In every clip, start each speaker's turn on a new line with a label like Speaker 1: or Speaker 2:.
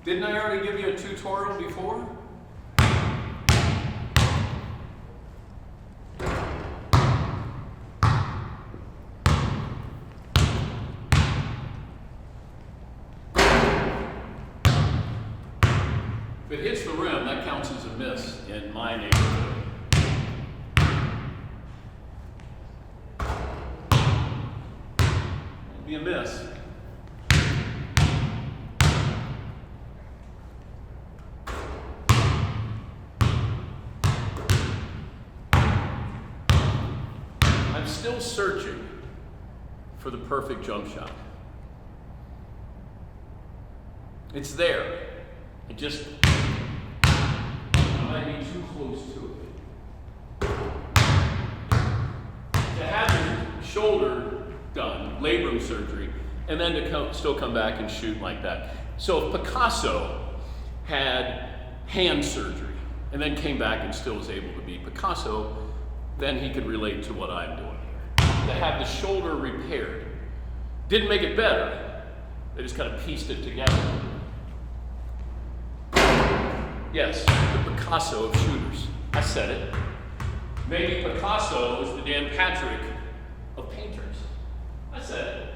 Speaker 1: Didn't I already give you a tutorial before? If it hits the rim, that counts as a miss in my neighborhood. It'd be a miss. I'm still searching for the perfect jump shot. It's there. It just might be too close to it. To have your shoulder done, labrum surgery, and then to still come back and shoot like that. So if Picasso had hand surgery and then came back and still was able to be Picasso, then he could relate to what I'm doing here. To have the shoulder repaired didn't make it better. They just kind of pieced it together. Yes, the Picasso of shooters. I said it. Maybe Picasso is the Dan Patrick of painters. I said it.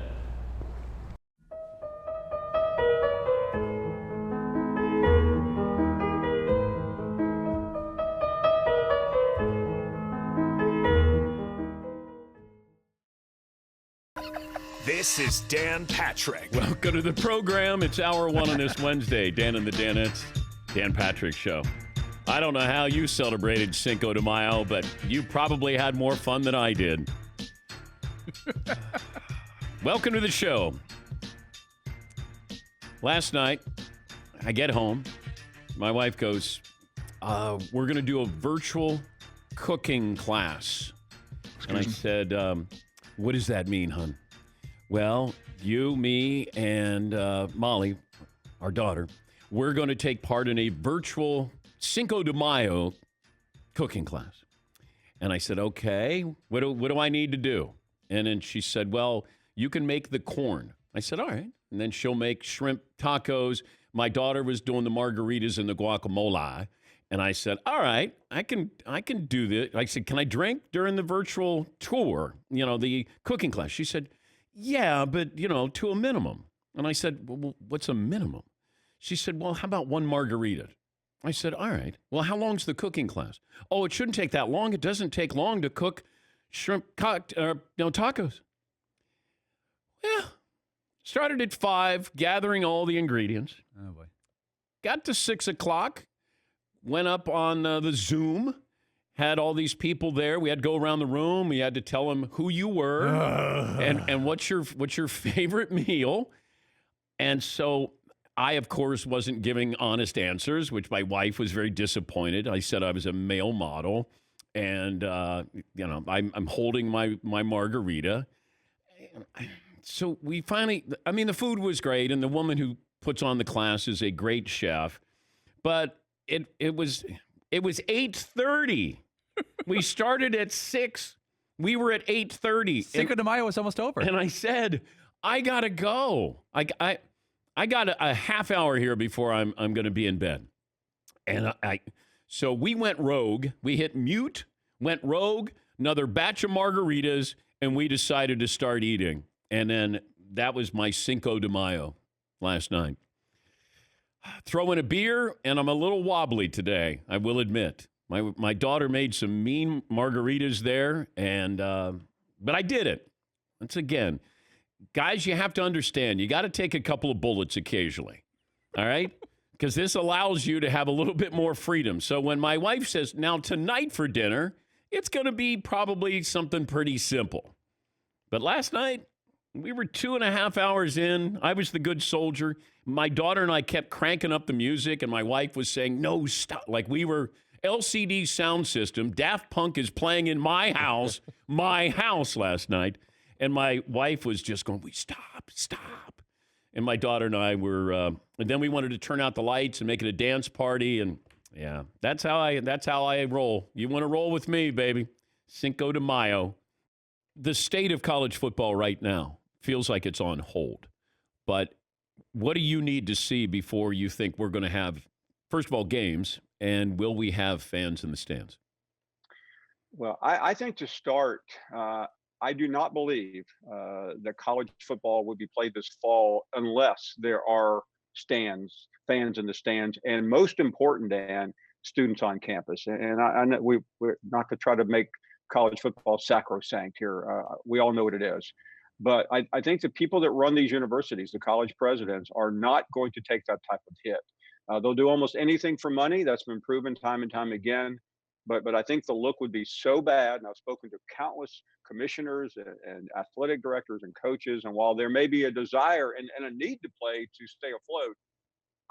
Speaker 2: This is Dan Patrick.
Speaker 3: Welcome to the program. It's hour one on this Wednesday. Dan and the Danettes, Dan Patrick Show. I don't know how you celebrated Cinco de Mayo, but you probably had more fun than I did. Welcome to the show. Last night, I get home. My wife goes, we're going to do a virtual cooking class. And I said, what does that mean, hon? Well, you, me, and Molly, our daughter, we're going to take part in a virtual Cinco de Mayo cooking class. And I said, okay, what do I need to do? And then she said, well, you can make the corn. I said, all right. And then she'll make shrimp tacos. My daughter was doing the margaritas and the guacamole. And I said, all right, I can do this. I said, can I drink during the virtual tour, the cooking class? She said, yeah, but, to a minimum. And I said, well, what's a minimum? She said, well, how about one margarita? I said, all right. Well, how long's the cooking class? Oh, it shouldn't take that long. It doesn't take long to cook tacos. Yeah. Started at 5, gathering all the ingredients.
Speaker 4: Oh, boy. Got
Speaker 3: to 6 o'clock. Went up on the Zoom. Had all these people there. We had to go around the room. We had to tell them who you were and what's your favorite meal. And so I, of course, wasn't giving honest answers, which my wife was very disappointed. I said I was a male model, and I'm holding my margarita. So we finally, the food was great, and the woman who puts on the class is a great chef, but it was 8:30. We started at 6. We were at 8:30.
Speaker 4: Cinco de Mayo was almost over.
Speaker 3: And I said, I gotta go. I got a half hour here before I'm going to be in bed. And so we went rogue. We hit mute, went rogue, another batch of margaritas, and we decided to start eating. And then that was my Cinco de Mayo last night. Throw in a beer, and I'm a little wobbly today, I will admit. My daughter made some mean margaritas there, but I did it. Once again, guys, you have to understand, you got to take a couple of bullets occasionally, all right? Because this allows you to have a little bit more freedom. So when my wife says, now tonight for dinner, it's going to be probably something pretty simple. But last night, we were 2.5 hours in. I was the good soldier. My daughter and I kept cranking up the music, and my wife was saying, no, stop. Like we were LCD sound system. Daft Punk is playing in my house last night. And my wife was just going, stop. And my daughter and I were, and then we wanted to turn out the lights and make it a dance party. And yeah, that's how I roll. You want to roll with me, baby? Cinco de Mayo. The state of college football right now feels like it's on hold. But What do you need to see before you think we're going to have, first of all, games, and will we have fans in the stands?
Speaker 5: Well, I think to start, I do not believe that college football will be played this fall unless there are fans in the stands, and most important, Dan, students on campus. And I know we're not to try to make college football sacrosanct here. We all know what it is. But I think the people that run these universities, the college presidents, are not going to take that type of hit. They'll do almost anything for money. That's been proven time and time again. But I think the look would be so bad. And I've spoken to countless commissioners and athletic directors and coaches. And while there may be a desire and a need to play to stay afloat,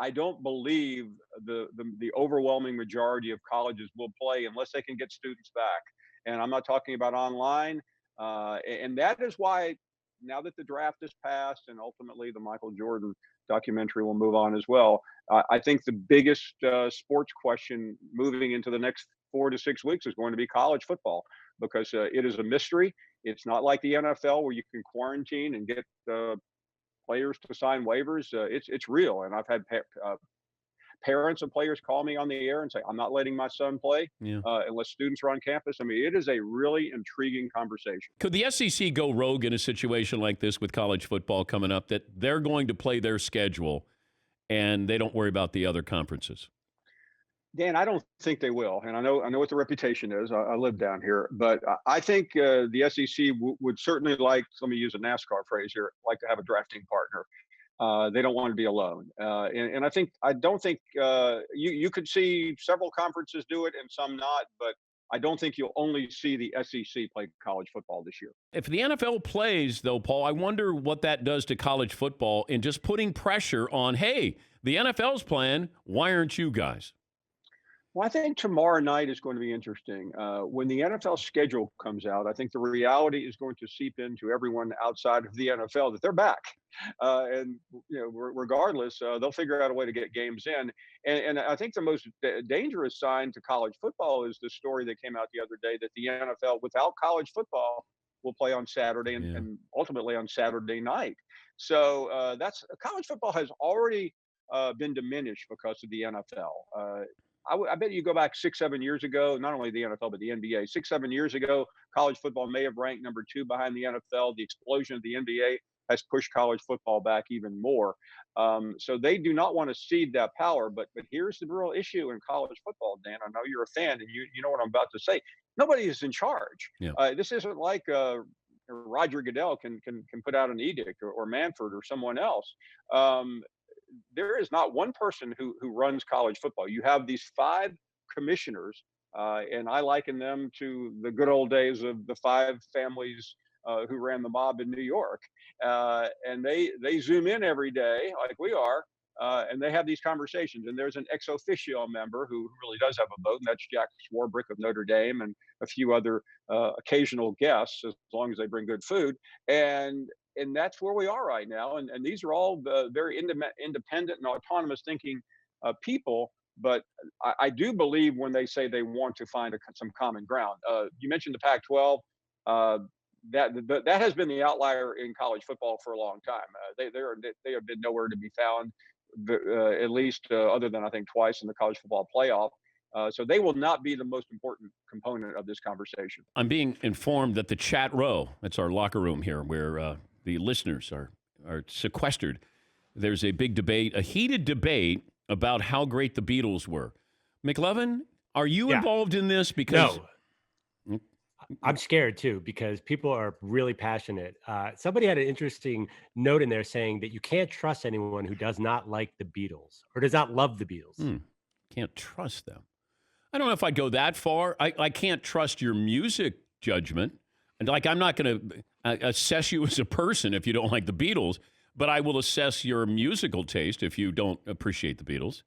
Speaker 5: I don't believe the overwhelming majority of colleges will play unless they can get students back. And I'm not talking about online. And that is why now that the draft is passed and ultimately the Michael Jordan documentary will move on as well, I think the biggest sports question moving into the next 4 to 6 weeks is going to be college football because it is a mystery. It's not like the NFL where you can quarantine and get players to sign waivers. It's real, and I've had parents of players call me on the air and say, "I'm not letting my son play
Speaker 3: Yeah.
Speaker 5: unless students are on campus." I mean, it is a really intriguing conversation.
Speaker 3: Could the SEC go rogue in a situation like this with college football coming up, that they're going to play their schedule and they don't worry about the other conferences?
Speaker 5: Dan, I don't think they will, and I know what the reputation is. I live down here, but I think the SEC would certainly like. Let me use a NASCAR phrase here: like to have a drafting partner. They don't want to be alone, and I don't think you could see several conferences do it and some not, but I don't think you'll only see the SEC play college football this year.
Speaker 3: If the NFL plays, though, Paul, I wonder what that does to college football in just putting pressure on, hey, the NFL's playing, why aren't you guys?
Speaker 5: Well, I think tomorrow night is going to be interesting. When the NFL schedule comes out, I think the reality is going to seep into everyone outside of the NFL that they're back, and regardless, they'll figure out a way to get games in. And I think the most dangerous sign to college football is the story that came out the other day that the NFL, without college football, will play on Saturday and ultimately on Saturday night. So that's college football has already been diminished because of the NFL. I bet you go back 6, 7 years ago, not only the NFL, but the NBA. 6, 7 years ago, college football may have ranked number 2 behind the NFL. The explosion of the NBA has pushed college football back even more. So they do not want to cede that power. But here's the real issue in college football, Dan. I know you're a fan, and you know what I'm about to say. Nobody is in charge.
Speaker 3: Yeah.
Speaker 5: This isn't like Roger Goodell can put out an edict or Manfred or someone else. There is not one person who runs college football. You have these 5 commissioners, and I liken them to the good old days of the 5 families who ran the mob in New York. And they zoom in every day like we are, and they have these conversations. And there's an ex officio member who really does have a vote, and that's Jack Swarbrick of Notre Dame and a few other occasional guests, as long as they bring good food. And that's where we are right now. And these are all very independent and autonomous thinking people. But I do believe when they say they want to find some common ground. You mentioned the Pac-12. That has been the outlier in college football for a long time. They have been nowhere to be found, at least other than I think twice in the college football playoff. So they will not be the most important component of this conversation.
Speaker 3: I'm being informed that the chat row, that's our locker room here, where the listeners are sequestered. There's a big debate, a heated debate about how great the Beatles were. McLovin, are you involved in this? Because
Speaker 6: No. I'm scared too because people are really passionate. Somebody had an interesting note in there saying that you can't trust anyone who does not like the Beatles or does not love the Beatles.
Speaker 3: Can't trust them. I don't know if I'd go that far. I can't trust your music judgment. And like, I'm not going to assess you as a person if you don't like the Beatles, but I will assess your musical taste if you don't appreciate the Beatles.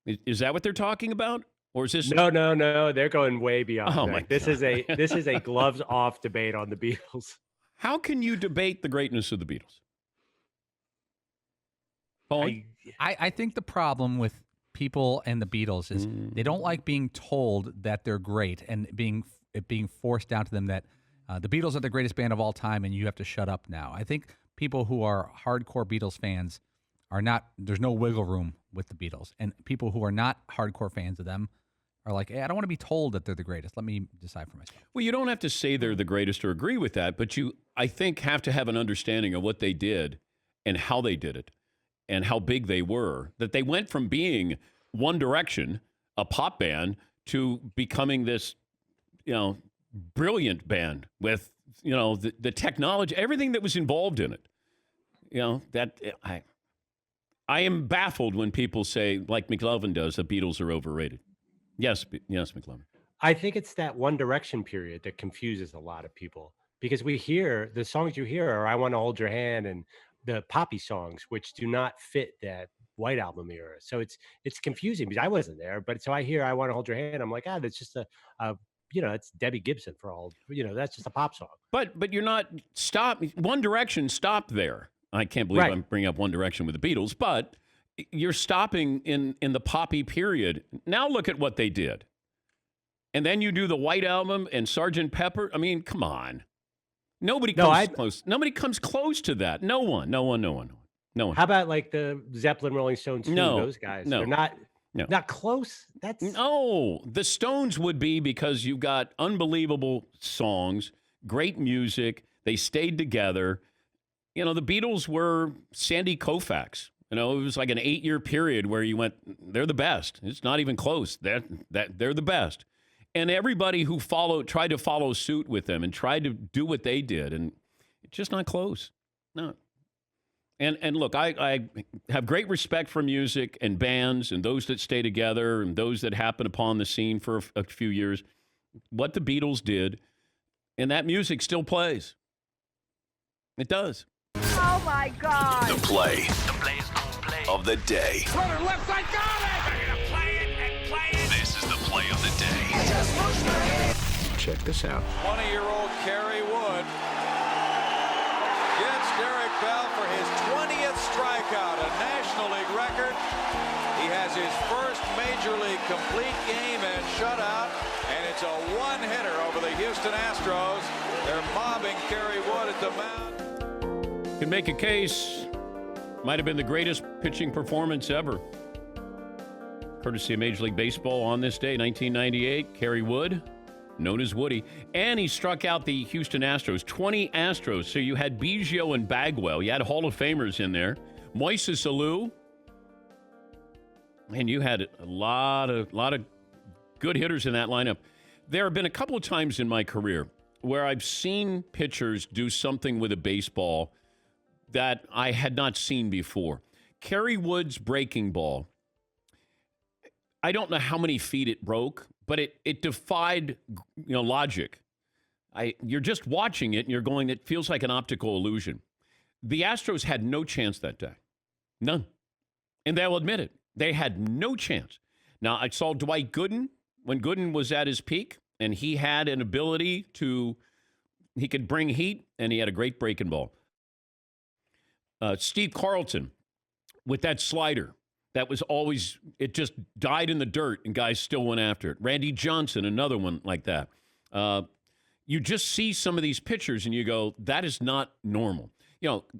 Speaker 3: Is that what they're talking about? Or is this?
Speaker 6: No. They're going way beyond.
Speaker 3: Oh
Speaker 6: that.
Speaker 3: my
Speaker 6: This
Speaker 3: God.
Speaker 6: is a gloves off debate on the Beatles.
Speaker 3: How can you debate the greatness of the Beatles? Paul?
Speaker 4: I think the problem with people and the Beatles is they don't like being told that they're great and it being forced down to them that the Beatles are the greatest band of all time and you have to shut up now. I think people who are hardcore Beatles fans are not. There's no wiggle room with the Beatles, and people who are not hardcore fans of them are like, hey, I don't want to be told that they're the greatest. Let me decide for myself.
Speaker 3: Well, you don't have to say they're the greatest or agree with that, but you, I think, have to have an understanding of what they did and how they did it and how big they were. That they went from being One Direction, a pop band, to becoming this, brilliant band with, the technology, everything that was involved in it. I am baffled when people say, like McLovin does, the Beatles are overrated. Yes, McLovin.
Speaker 6: I think it's that One Direction period that confuses a lot of people, because we hear the songs you hear are "I Want to Hold Your Hand" and the poppy songs, which do not fit that White Album era. So it's confusing because I wasn't there, but so I hear "I Want to Hold Your Hand," I'm like, that's just it's Debbie Gibson for all, that's just a pop song.
Speaker 3: But you're not One Direction stopped there. I can't believe I'm bringing up One Direction with the Beatles, but you're stopping in the poppy period. Now look at what they did. And then you do the White Album and Sgt. Pepper. I mean, come on. Nobody comes close. Nobody comes close to that. No one.
Speaker 6: How about like the Zeppelin, Rolling Stones, those guys?
Speaker 3: No.
Speaker 6: They're not close.
Speaker 3: No, the Stones would be, because you've got unbelievable songs, great music. They stayed together. The Beatles were Sandy Koufax. It was like an 8-year period where you went, they're the best. It's not even close. They're the best. And everybody who tried to follow suit with them and tried to do what they did, and it's just not close. No. And look, I have great respect for music and bands and those that stay together and those that happen upon the scene for a few years. What the Beatles did, and that music still plays. It does.
Speaker 7: Oh, my God.
Speaker 2: The play of the day.
Speaker 7: Runner left side, got it!
Speaker 2: They're going to play it and play it. This is the play of the day. Check this out.
Speaker 8: 20-year-old Kerry Wood gets Derek Bell for his 20th strikeout, a National League record. He has his first Major League complete game and shutout, and it's a one-hitter over the Houston Astros. They're mobbing Kerry Wood at the mound.
Speaker 3: Can make a case. Might have been the greatest pitching performance ever. Courtesy of Major League Baseball on this day, 1998, Kerry Wood, known as Woody, and he struck out the Houston Astros, 20 Astros. So you had Biggio and Bagwell. You had Hall of Famers in there. Moises Alou. And you had a lot of good hitters in that lineup. There have been a couple of times in my career where I've seen pitchers do something with a baseball that I had not seen before. Kerry Wood's breaking ball, I don't know how many feet it broke, but it defied logic. You're just watching it and you're going, it feels like an optical illusion. The Astros had no chance that day. None. And they'll admit it. They had no chance. Now, I saw Dwight Gooden when Gooden was at his peak, and he had an ability he could bring heat, and he had a great breaking ball. Steve Carlton with that slider that was always, it just died in the dirt and guys still went after it. Randy Johnson, another one like that. You just see some of these pitchers and you go, that is not normal.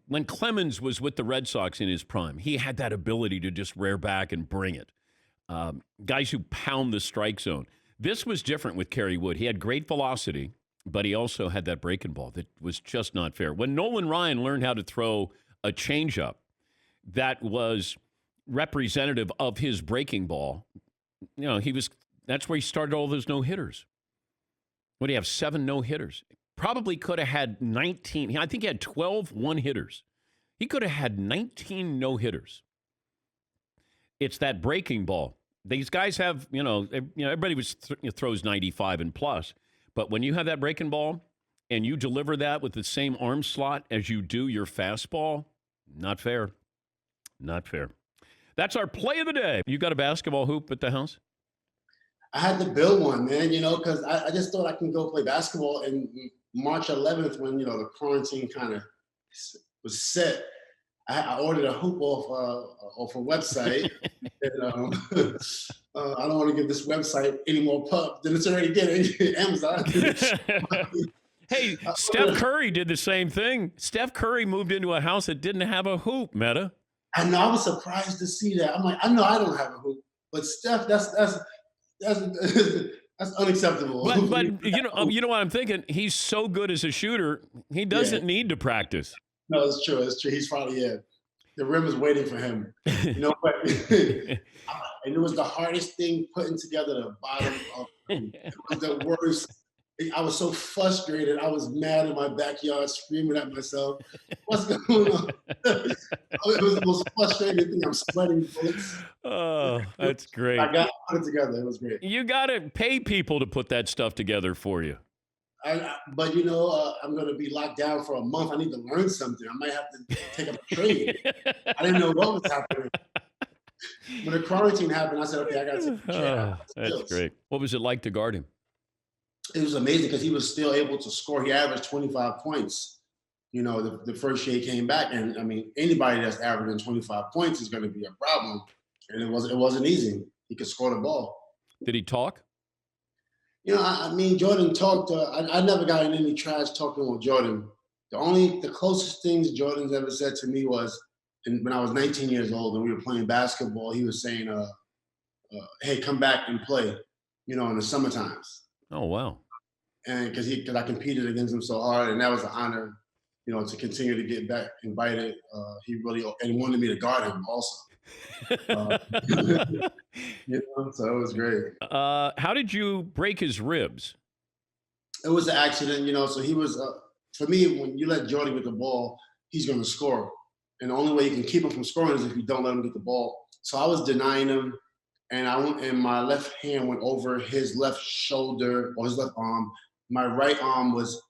Speaker 3: When Clemens was with the Red Sox in his prime, he had that ability to just rear back and bring it. Guys who pound the strike zone. This was different with Kerry Wood. He had great velocity, but he also had that breaking ball that was just not fair. When Nolan Ryan learned how to throw a changeup that was representative of his breaking ball, that's where he started all those no-hitters. What do you have, 7 no-hitters? Probably could have had 19. I think he had 12 one-hitters. He could have had 19 no-hitters. It's that breaking ball. These guys have, everybody throws 95 and plus, but when you have that breaking ball and you deliver that with the same arm slot as you do your fastball, not fair. Not fair. That's our play of the day. You got a basketball hoop at the house?
Speaker 9: I had to build one, man, because I just thought I can go play basketball. And March 11th, when, the quarantine kind of was set, I ordered a hoop off a website. And, I don't want to give this website any more pub than it's already getting. Amazon.
Speaker 3: Hey, Steph Curry did the same thing. Steph Curry moved into a house that didn't have a hoop, Meta.
Speaker 9: I know, I was surprised to see that. I'm like, I know I don't have a hoop, but Steph, that's that's unacceptable.
Speaker 3: But you know what I'm thinking? He's so good as a shooter, he doesn't need to practice.
Speaker 9: No, it's true. It's true. He's probably the rim is waiting for him. You know what? And it was the hardest thing putting together the bottom of it was the worst. I was so frustrated. I was mad in my backyard, screaming at myself. What's going on? It was the most frustrating thing. I'm sweating bullets.
Speaker 3: Oh, that's great.
Speaker 9: I got to put it together. It was great.
Speaker 3: You got to pay people to put that stuff together for you.
Speaker 9: But I'm going to be locked down for a month. I need to learn something. I might have to take up a trade. I didn't know what was happening. When the quarantine happened, I said, okay, I got to take a trade.
Speaker 3: That's great. What was it like to guard him?
Speaker 9: It was amazing because he was still able to score. He averaged 25 points, the first year he came back. And I mean, anybody that's averaging 25 points is going to be a problem. And it wasn't easy. He could score the ball.
Speaker 3: Did he talk?
Speaker 9: Jordan talked. I never got in any trash talking with Jordan. The closest things Jordan's ever said to me was when I was 19 years old and we were playing basketball, he was saying, hey, come back and play, in the summer times.
Speaker 3: Oh, wow.
Speaker 9: And because I competed against him so hard, and that was an honor, to continue to get back invited. He really wanted me to guard him also. So it was great.
Speaker 3: How did you break his ribs?
Speaker 9: It was an accident, so he was, for me, when you let Jordan get the ball, he's going to score. And the only way you can keep him from scoring is if you don't let him get the ball. So I was denying him. And my left hand went over his left shoulder or his left arm. My right arm was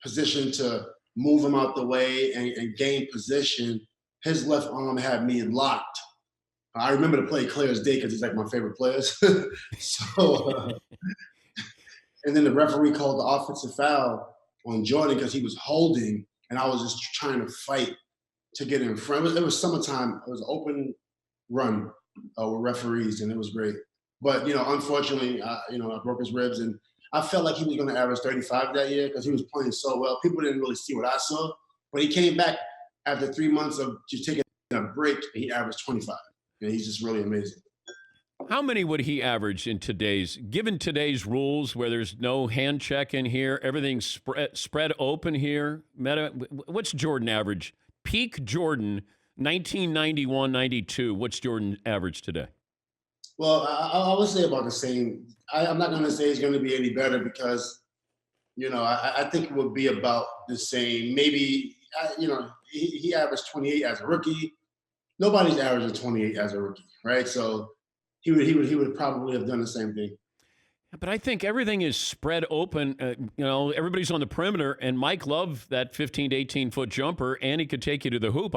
Speaker 9: positioned to move him out the way and gain position. His left arm had me locked. I remember the play clear as day because he's like my favorite players. And then the referee called the offensive foul on Jordan because he was holding, and I was just trying to fight to get in front. It was summertime. It was an open run with referees, and it was great. But unfortunately, I broke his ribs, and I felt like he was going to average 35 that year because he was playing so well. People didn't really see what I saw, but he came back after 3 months of just taking a break, and he averaged 25. And he's just really amazing.
Speaker 3: How many would he average given today's rules where there's no hand check in here, everything's spread open here? What's Jordan average? Peak Jordan, 1991-92. What's Jordan average today?
Speaker 9: Well, I would say about the same. I'm not going to say he's going to be any better because, I think it would be about the same. Maybe, he averaged 28 as a rookie. Nobody's averaging 28 as a rookie, right? So he would probably have done the same thing.
Speaker 3: But I think everything is spread open. Everybody's on the perimeter, and Mike loved that 15 to 18-foot jumper, and he could take you to the hoop.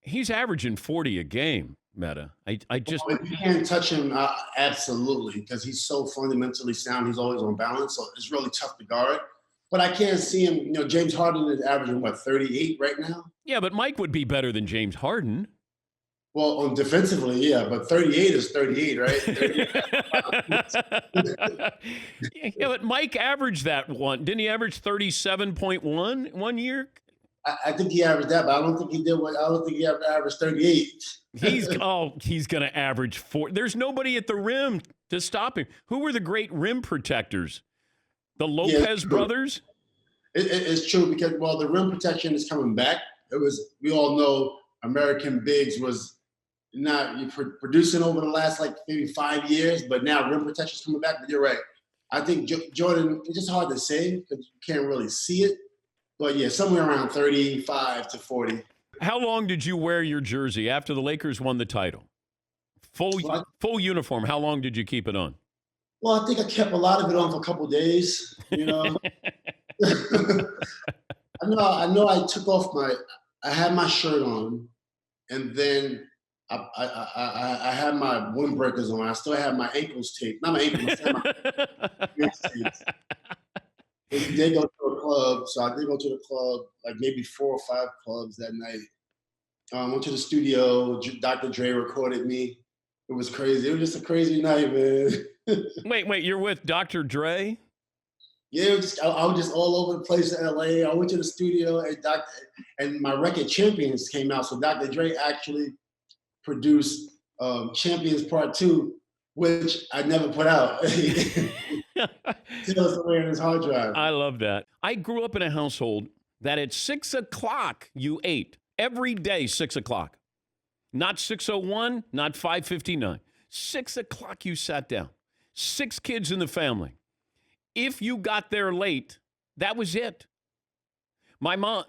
Speaker 3: He's averaging 40 a game, Meta.
Speaker 9: If you can't touch him, absolutely, because he's so fundamentally sound. He's always on balance, so it's really tough to guard. But I can't see him. James Harden is averaging, 38 right now?
Speaker 3: Yeah, but Mike would be better than James Harden.
Speaker 9: Well, on defensively, yeah, but 38 is 38, right? 38.
Speaker 3: Yeah, but Mike averaged that one. Didn't he average 37.1 one year?
Speaker 9: I think he averaged that, but I don't think he did. I don't think he averaged 38.
Speaker 3: He's going to average 4. There's nobody at the rim to stop him. Who were the great rim protectors? The Lopez brothers?
Speaker 9: It's true because, the rim protection is coming back. We all know American Bigs was not producing over the last maybe 5 years, but now rim protection is coming back. But you're right. I think Jordan, it's just hard to say because you can't really see it. But yeah, somewhere around 35 to 40.
Speaker 3: How long did you wear your jersey after the Lakers won the title? Full uniform. How long did you keep it on?
Speaker 9: Well, I think I kept a lot of it on for a couple of days. I know. I took off I had my shirt on, and then I had my windbreakers on. I still had my ankles taped. Not my ankles. My taped. We did go to a club, so I did go to the club, maybe 4 or 5 clubs that night. Went to the studio. Dr. Dre recorded me. It was crazy. It was just a crazy night, man.
Speaker 3: Wait, you're with Dr. Dre?
Speaker 9: Yeah, I was just all over the place in LA. I went to the studio and my record Champions came out. So Dr. Dre actually produced Champions Part 2, which I never put out. Still somewhere in his hard drive.
Speaker 3: I love that. I grew up in a household that at 6 o'clock you ate. Every day, 6 o'clock. Not 6:01, not 5:59. 6 o'clock you sat down. 6 kids in the family. If you got there late, that was it. My mom,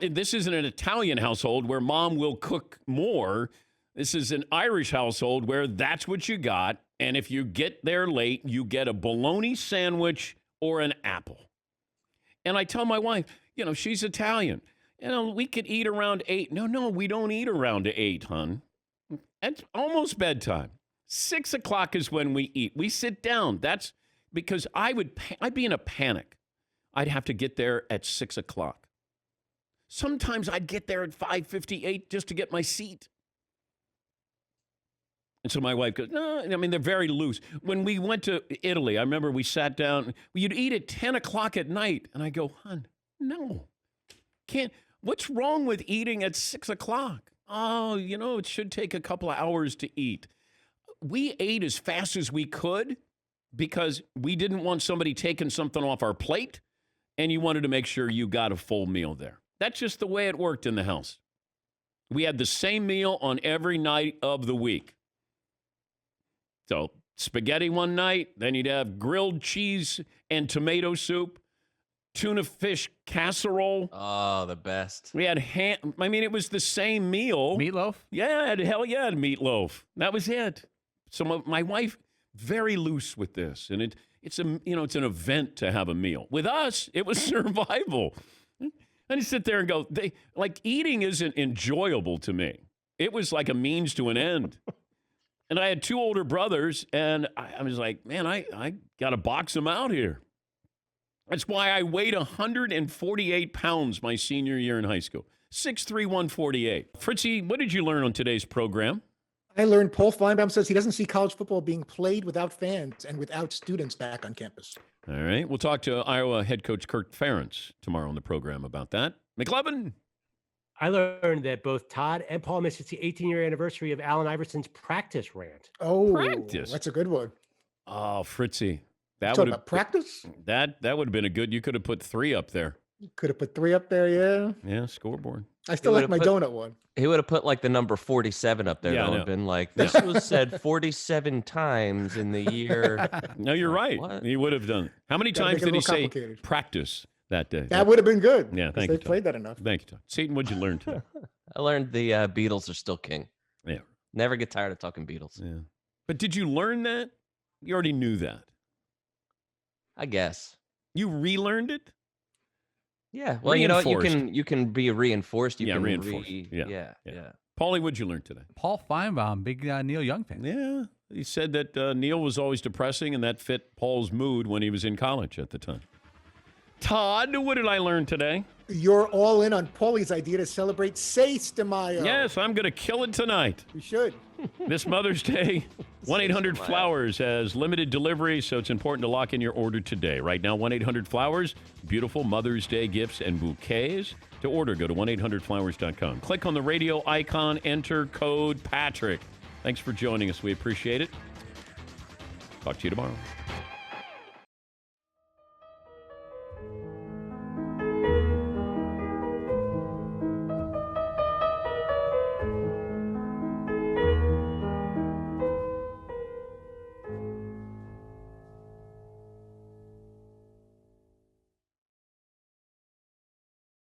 Speaker 3: this isn't an Italian household where mom will cook more. This is an Irish household where that's what you got. And if you get there late, you get a bologna sandwich or an apple. And I tell my wife, she's Italian. We could eat around 8. No, we don't eat around 8, hon. It's almost bedtime. 6 o'clock is when we eat. We sit down. That's because I'd be in a panic. I'd have to get there at 6 o'clock. Sometimes I'd get there at 5:58 just to get my seat. And so my wife goes, no, they're very loose. When we went to Italy, I remember we sat down. You'd eat at 10 o'clock at night. And I go, hon, no. Can't. What's wrong with eating at 6 o'clock? Oh, it should take a couple of hours to eat. We ate as fast as we could because we didn't want somebody taking something off our plate, and you wanted to make sure you got a full meal there. That's just the way it worked in the house. We had the same meal on every night of the week. So spaghetti one night, then you'd have grilled cheese and tomato soup, tuna fish casserole.
Speaker 10: Oh, the best.
Speaker 3: We had ham. It was the same meal.
Speaker 4: Meatloaf?
Speaker 3: Yeah, hell yeah, meatloaf. That was it. So my wife, very loose with this, and it's an event to have a meal. With us, it was survival. I just sit there and go, eating isn't enjoyable to me. It was like a means to an end. And I had 2 older brothers, and I was like, man, I got to box them out here. That's why I weighed 148 pounds my senior year in high school. 6'3", 148. Fritzy, what did you learn on today's program?
Speaker 11: I learned Paul Feinbaum says he doesn't see college football being played without fans and without students back on campus.
Speaker 3: All right. We'll talk to Iowa head coach Kirk Ferentz tomorrow on the program about that. McLevin?
Speaker 6: I learned that both Todd and Paul missed the 18-year anniversary of Allen Iverson's practice rant.
Speaker 11: Oh,
Speaker 3: practice.
Speaker 11: That's a good one.
Speaker 3: Oh, Fritzy. That
Speaker 11: would have practice.
Speaker 3: That would have been a good. You could have put 3 up there.
Speaker 11: Could have put 3 up there, yeah.
Speaker 3: Yeah, scoreboard.
Speaker 11: I still like my donut one.
Speaker 10: He would have put like the number 47 up there.
Speaker 3: Yeah,
Speaker 10: That would have been like, this was said 47 times in the year.
Speaker 3: No, you're right.
Speaker 10: What?
Speaker 3: He would have done it. How many times did he say practice that day?
Speaker 11: That would have been good.
Speaker 3: Yeah, thank you.
Speaker 11: They played that enough.
Speaker 3: Thank you, Todd. Seton, what'd you learn today?
Speaker 10: I learned the Beatles are still king.
Speaker 3: Yeah.
Speaker 10: Never get tired of talking Beatles.
Speaker 3: Yeah. But did you learn that? You already knew that.
Speaker 10: I guess.
Speaker 3: You relearned it?
Speaker 10: Yeah. Well, you can be reinforced. You can
Speaker 3: reinforced.
Speaker 10: Yeah.
Speaker 3: Paulie, what'd you learn today?
Speaker 4: Paul Feinbaum, big Neil Young fan.
Speaker 3: Yeah. He said that Neil was always depressing, and that fit Paul's mood when he was in college at the time. Todd, what did I learn today?
Speaker 11: You're all in on Paulie's idea to celebrate Seis de Mayo.
Speaker 3: Yes, I'm going to kill it tonight.
Speaker 11: You should.
Speaker 3: This Mother's Day, 1-800-Flowers has limited delivery, so it's important to lock in your order today. Right now, 1-800-Flowers, beautiful Mother's Day gifts and bouquets. To order, go to 1-800-Flowers.com. Click on the radio icon, enter code Patrick. Thanks for joining us. We appreciate it. Talk to you tomorrow.